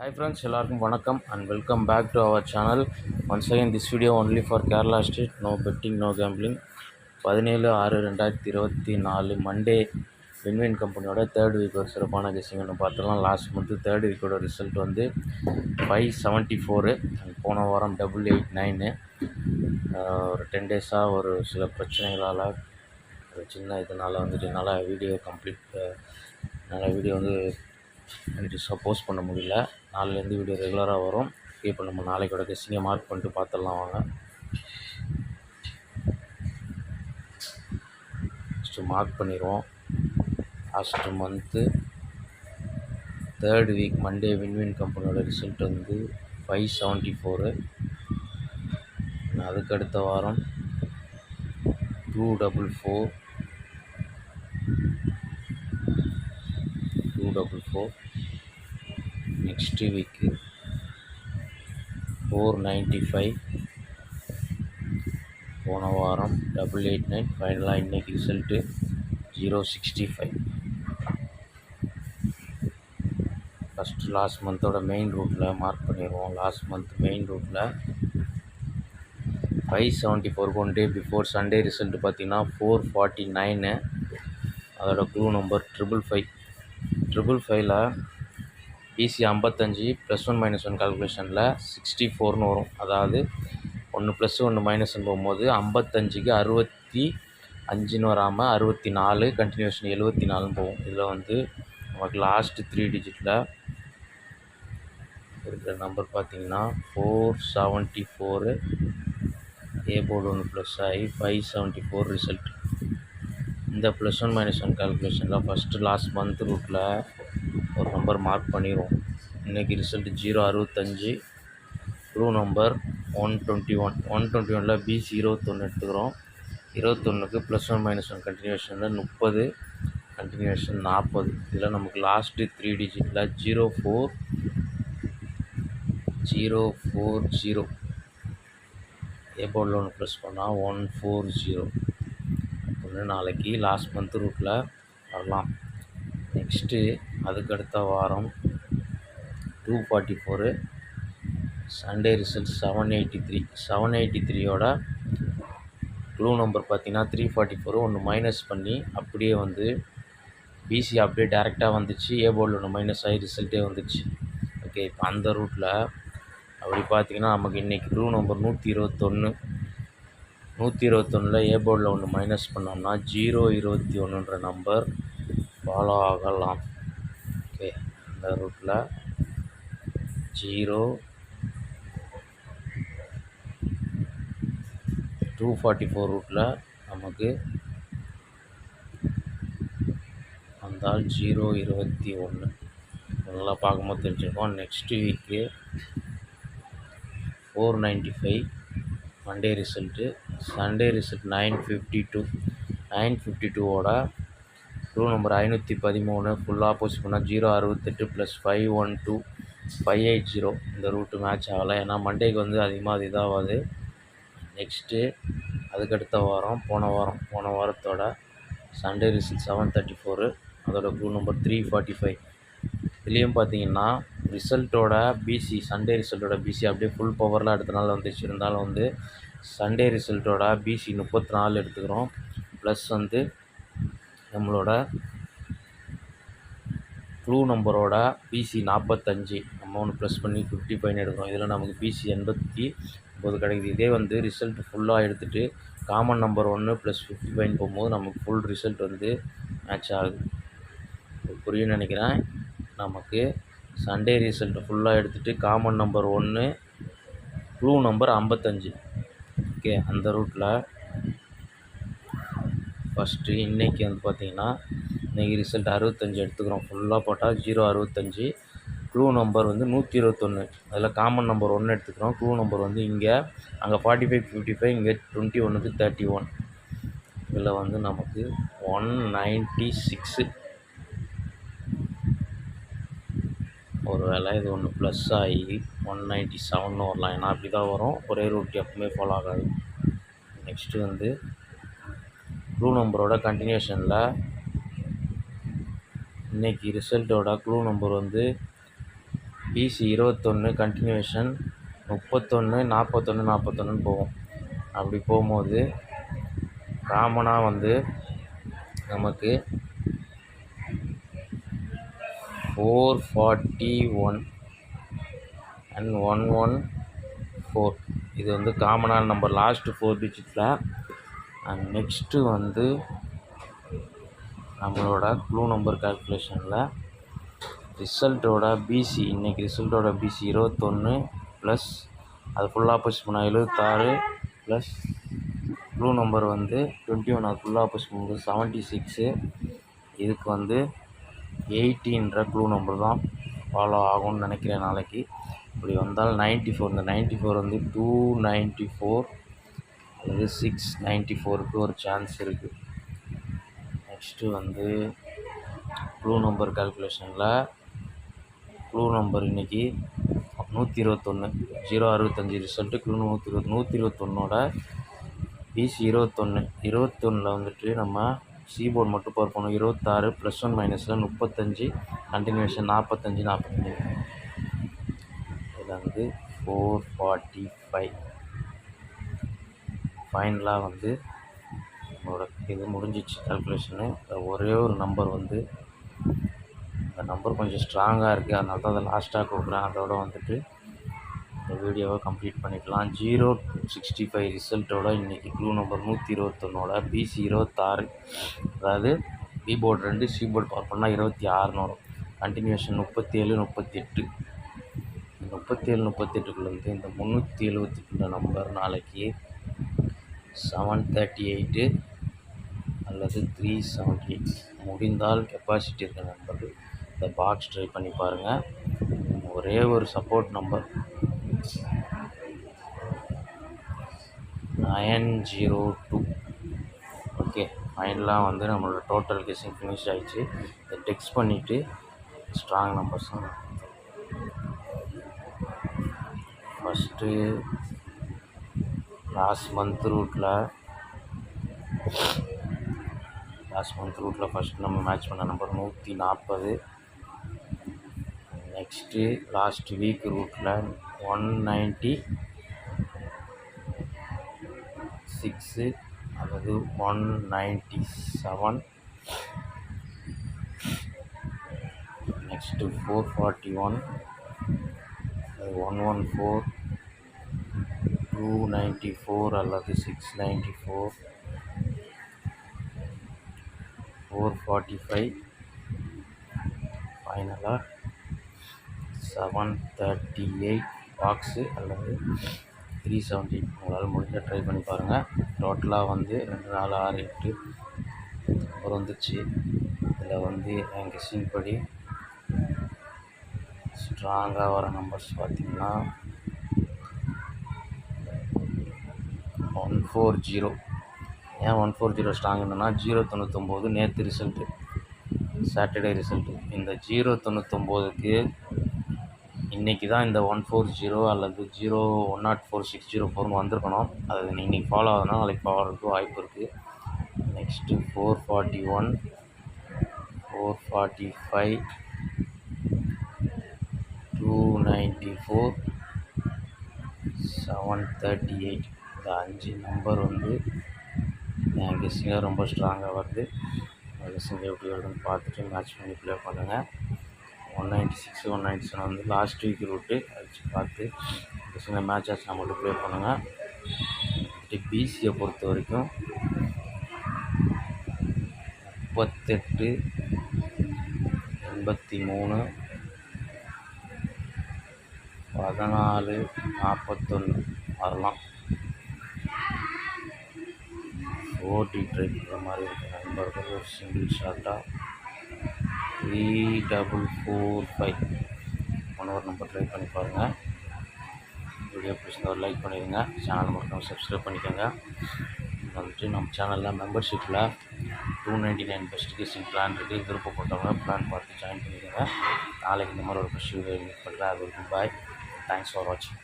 Hi friends, எல்லாருக்கும் வணக்கம் and welcome back to our channel. Once again, this video only for Kerala State, no betting, no gambling. 17/6/2024 Monday win win கம்பெனியோட third week ஒரு சிறப்பான guessing ஒன்று பார்த்துக்கலாம். Last month third வீக்கோட result வந்து 574. போன வாரம் 889. ஒரு 10 டேஸாக ஒரு சில பிரச்சனைகளால் ஒரு சின்ன இதனால் வந்துட்டு என்னால் வீடியோ வந்து போஸ்ட் பண்ண முடியல. நாளைலேருந்து வீடியோ ரெகுலராக வரும். இப்போ நம்ம நாளைக்கோட கெஸ்ஸிங்கை மார்க் பண்ணிட்டு பார்த்துடலாம் வாங்க. ஃபஸ்ட்டு மார்க் பண்ணிடுவோம். Last month third week Monday win win கம்பெனியோட ரிசல்ட் வந்து 574. அதுக்கு அடுத்த வாரம் 244. Next week 495. போன வாரம் 889. ஃபைனலாக இன்றைக்கி ரிசல்ட்டு 065. ஃபஸ்ட்டு லாஸ்ட் மந்தோட மெயின் ரூட்டில் மார்க் பண்ணிடுவோம். லாஸ்ட் மந்த் மெயின் ரூட்டில் 574 one day before Sunday result பார்த்திங்கன்னா 449. அதோட க்ளூ நம்பர் 555. பிசி 55 +1 -1 கால்குலேஷனில் 64ன்னு வரும். அதாவது 1 + 1 - போகும்போது 55க்கு 65ன்னு வராமல் 64 கண்டினியூஷன் 74ன்னு போகும். இதில் வந்து நமக்கு லாஸ்ட்டு 3 டிஜிட்டில் இருக்கிற நம்பர் பார்த்திங்கன்னா 474. ஏ போர்டு ஒன்று ப்ளஸ் ஆகி 574 ரிசல்ட். இந்த +1 -1 கால்குலேஷனில் ஃபஸ்ட்டு லாஸ்ட் மந்த் ரூட்டில் ஒரு நம்பர் மார்க் பண்ணிடுவோம். இன்றைக்கி ரிசல்ட் 065. Clue number 121. 121ல் பிசி 21 எடுத்துக்கிறோம். 21க்கு +1 -1 கண்டினியூஷனில் 30 கண்டினியூஷன் 40. இதில் நமக்கு லாஸ்ட்டு 3 டிஜிட்டில் 040. ஏ போர்டில் ஒன்று ப்ளஸ் பண்ணால் 140. ஒன்று நாளைக்கு லாஸ்ட் மந்த் ரூட்டில் வரலாம். நெக்ஸ்ட்டு அதுக்கடுத்த வாரம் 244. Sunday result 783. 783யோட க்ளூ நம்பர் பார்த்திங்கன்னா 344. ஒன்று மைனஸ் பண்ணி அப்படியே வந்து பிசி அப்படியே டேரெக்டாக வந்துச்சு. ஏ போர்டில் ஒன்று மைனஸ் ஆகி ரிசல்ட்டே வந்துச்சு. ஓகே, இப்போ அந்த ரூட்டில் அப்படி பார்த்திங்கன்னா நமக்கு இன்றைக்கி க்ளூ நம்பர் 121. 121ல் ஏ போர்டில் ஒன்று மைனஸ் பண்ணோம்னா 021ன்ற நம்பர் ஃபாலோ ஆகலாம். ஓகே, அந்த ரூட்டில் 244 ரூட்டில் நமக்கு வந்தால் 021 நல்லா பார்க்கும்போது தெரிஞ்சுருக்கோம். Next week 495 Monday result. Sunday result 952. 952வோட க்ளூ நம்பர் 513. ஃபுல் ஆப்போசிட் பண்ணால் 068 + 512 580. இந்த ரூட்டு மேட்ச் ஆகலை, ஏன்னா மண்டேக்கு வந்து அதிகமாக அது இதாகாது. நெக்ஸ்ட்டு அதுக்கடுத்த வாரம் போன வாரத்தோட சண்டே ரிசல்ட் 734. அதோட க்ளூ நம்பர் 345. இதுலேயும் பார்த்தீங்கன்னா ரிசல்ட்டோட பிசி சண்டே ரிசல்ட்டோட பிசி அப்படியே ஃபுல் பவரில் அடுத்த நாள் வந்துச்சு. இருந்தாலும் வந்து சண்டே ரிசல்ட்டோட பிசி 34 எடுத்துக்கிறோம். ப்ளஸ் வந்து நம்மளோட க்ளூ நம்பரோட பிசி 45 நம்ம ஒன்று ப்ளஸ் பண்ணி 55 எடுக்கிறோம். இதில் நமக்கு பிசி 89 கிடைக்குது. இதே வந்து ரிசல்ட் ஃபுல்லாக எடுத்துகிட்டு காமன் நம்பர் 1 + 55 போகும்போது நமக்கு ஃபுல் ரிசல்ட் வந்து மேட்ச் ஆகுது. புரியும்னு நினைக்கிறேன். நமக்கு சண்டே ரிசல்ட் ஃபுல்லாக எடுத்துகிட்டு common number 1 clue number 55. Okay, அந்த ரூட்டில் ஃபஸ்ட்டு இன்றைக்கி வந்து பார்த்திங்கன்னா இன்றைக்கி ரிசல்ட் 65 எடுத்துக்கிறோம். ஃபுல்லாக போட்டால் 065. க்ளூ நம்பர் வந்து 121. அதில் காமன் நம்பர் 1 எடுத்துக்கிறோம். க்ளூ நம்பர் வந்து இங்கே அங்கே 45 55, இங்கே 21க்கு 31. இதில் வந்து நமக்கு 196. ஒரு வேளை இது ஒன்று ப்ளஸ் ஆகி 197 வரலாம், ஏன்னா அப்படி தான் வரும். ஒரே ரூட் எப்பவுமே ஃபாலோ ஆகாது. நெக்ஸ்ட்டு வந்து க்ளூ நம்பரோட கண்டினியூஷனில் இன்றைக்கி ரிசல்ட்டோட க்ளூ நம்பர் வந்து பிசி 21 கண்டினியூவேஷன் 31 41 41ன்னு போகும். அப்படி போகும்போது காமனாக வந்து நமக்கு 441 அண்ட் 114 இது வந்து காமனான நம்பர் லாஸ்ட்டு 4 டிஜிட்டில். அண்ட் நெக்ஸ்ட்டு வந்து நம்மளோட க்ளூ நம்பர் கால்குலேஷனில் ரிசல்ட்டோட பிசி இன்றைக்கி ரிசல்ட்டோட பிசி 21 ப்ளஸ் அது ஃபுல்லாக புஷ் பண்ணால் 76 ப்ளஸ் க்ளூ நம்பர் வந்து 21 அது ஃபுல்லாக புஷ் பண்ணும்போது 76. இதுக்கு வந்து 80ன்ற க்ளூ நம்பர் தான் ஃபாலோ ஆகும்னு நினைக்கிறேன் நாளைக்கு. இப்படி வந்தால் 94 இந்த 94 வந்து 294 அல்லது 694க்கு ஒரு சான்ஸ் இருக்குது. நெக்ஸ்ட்டு வந்து க்ளூ நம்பர் கால்குலேஷனில் க்ளூ நம்பர் இன்றைக்கி 121 065 ரிசல்ட்டு க்ளூ 121ஓட பிசி 21 வந்துட்டு நம்ம சிபோர்டு மட்டும் பவர் பண்ணணும். 26 ப்ளஸ் 1 மைனஸில் 35 கண்டினியூஷன் 45 இதில் வந்து 445. ஃபைனலாக வந்து நம்மளோட இது முடிஞ்சிச்சு கால்குலேஷனு. ஒரே ஒரு நம்பர் வந்து இந்த நம்பர் கொஞ்சம் ஸ்ட்ராங்காக இருக்குது, அதனால தான் அதை லாஸ்ட்டாக கொடுக்குறேன். அதோட வந்துட்டு இந்த வீடியோவை கம்ப்ளீட் பண்ணிக்கலாம். 065 ரிசல்ட்டோட இன்றைக்கி க்ளூ நம்பர் 121ஓட பிசி 26 அதாவது பிபோர்டு 2 சிபோர்டு பவர் பண்ணால் 26ன்னு வரும். கண்டினியூஷன் 37 38 37 38க்குள்ளேருந்து இந்த 378 நம்பர் நாளைக்கு 738 அல்லது 378 முடிந்தால் கெப்பாசிட்டி இருக்கிற நம்பர் இந்த பாக்ஸ் ட்ரை பண்ணி பாருங்கள். ஒரே ஒரு சப்போர்ட் நம்பர் 902. ஓகே, ஃபைனலாக வந்து நம்மளோட டோட்டல் கெஸ்ஸிங் ஃபினிஷ் ஆகிடுச்சு. இதை டெக்ஸ்ட் பண்ணிவிட்டு ஸ்ட்ராங் நம்பர்ஸும் ஃபஸ்ட்டு லாஸ்ட் மந்த் ரூட்டில் ஃபஸ்ட் நம்ம மேட்ச் பண்ண நம்பர் 140. நெக்ஸ்ட்டு லாஸ்ட் வீக் ரூட்டில் 196 அல்லது 197. நெக்ஸ்ட்டு 441 114 294 அல்லது 694 445. ஃபைனலாக 738 பாக்ஸு அல்லது 370. உங்களால் முடிஞ்ச ட்ரை பண்ணி பாருங்கள். டோட்டலாக வந்து 2 4 6 8 நம்பர் வந்துச்சு. இதில் வந்து என் கெஸ்ஸிங் படி ஸ்ட்ராங்காக வர நம்பர்ஸ் பார்த்திங்கன்னா 140. ஏன் 140 ஸ்ட்ராங் என்னன்னா 099 நேற்று ரிசல்ட்டு, சாட்டர்டே ரிசல்ட்டு. இந்த 099க்கு இன்றைக்கி தான் இந்த 140 அல்லது 104 604 வந்திருக்கணும். அது இன்றைக்கி ஃபாலோ ஆகுதுன்னா நாளைக்கு ஃபாலோவுக்கு வாய்ப்பு இருக்குது. நெக்ஸ்ட்டு 441 445 294 738. இந்த 5 நம்பர் வந்து என் கெஸ்ஸிங்கில் ரொம்ப ஸ்ட்ராங்காக வருது. கெஸ்ஸிங் எப்படி வருதுன்னு பார்த்துட்டு மேட்ச் பண்ணி ப்ளே பண்ணுங்கள். 196 197 வந்து லாஸ்ட் வீக் ரூட்டு அடிச்சு பார்த்து கெஸ்ஸிங்கில் மேட்ச் ஆச்சுன்னா மட்டும் ப்ளே பண்ணுங்கள். பிசியை பொறுத்த வரைக்கும் 38 83 14 41 வரலாம். 40 ட்ரை பண்ணுற மாதிரி இருக்குது நண்பர்கள். ஒரு சிங்கிள் ஷாட்டாக 3445 ஒரு நம்பர் ட்ரை பண்ணி பாருங்கள். வீடியோ பிடிச்சிருந்தா ஒரு லைக் பண்ணிடுங்க. சேனல் மட்டும் சப்ஸ்கிரைப் பண்ணிக்கோங்க. வந்துட்டு நம்ம சேனலில் மெம்பர்ஷிப்பில் 299 பெஸ்ட் கெஸ்ஸிங் பிளான் இருக்குது. விருப்பப்பட்டவங்க பிளான் பார்த்து ஜாயின் பண்ணிக்கோங்க. நாளைக்கு இந்த மாதிரி ஒரு பெஸ்ட் வீடியோ மீட் பண்ணுறேன். அது வரைக்கும் பாய். தேங்க்ஸ் ஃபார் வாட்சிங்.